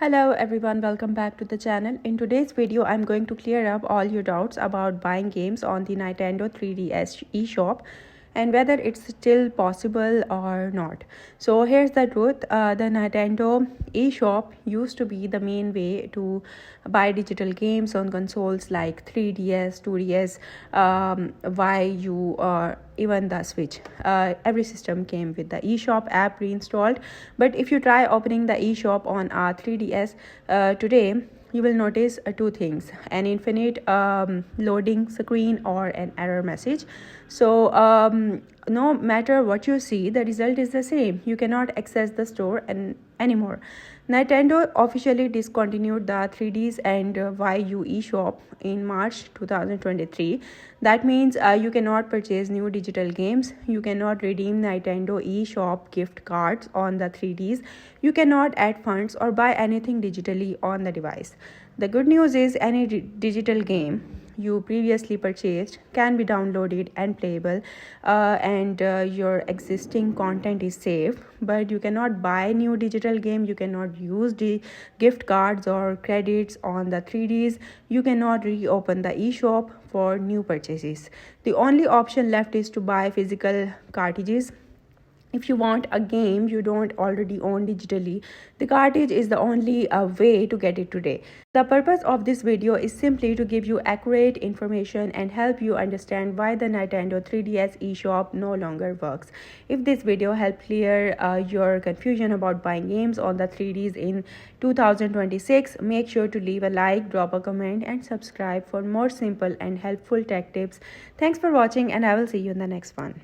Hello everyone, welcome back to the channel. In today's video, I'm going to clear up all your doubts about buying games on the Nintendo 3DS eShop and whether it's still possible or not. So here's the truth. The Nintendo eShop used to be the main way to buy digital games on consoles like 3DS, 2DS, Wii U, or even the Switch. Every system came with the eShop app pre-installed. But if you try opening the eShop on a 3DS today, you will notice two things: an infinite loading screen or an error message. So no matter what you see, the result is the same. You cannot access the store anymore. Nintendo officially discontinued the 3Ds and Wii U eShop in March 2023. That means you cannot purchase new digital games, you cannot redeem Nintendo eShop gift cards on the 3Ds, you cannot add funds or buy anything digitally on the device. The good news is any digital game you previously purchased can be downloaded and playable, and your existing content is safe, but you cannot buy new digital game, you cannot use the gift cards or credits on the 3Ds, you cannot reopen the eShop for new purchases. The only option left is to buy physical cartridges. If you want a game you don't already own digitally, the cartridge is the only way to get it today. The purpose of this video is simply to give you accurate information and help you understand why the Nintendo 3DS eShop no longer works. If this video helped clear your confusion about buying games on the 3Ds in 2026, make sure to leave a like, drop a comment, and subscribe for more simple and helpful tech tips. Thanks for watching, and I will see you in the next one.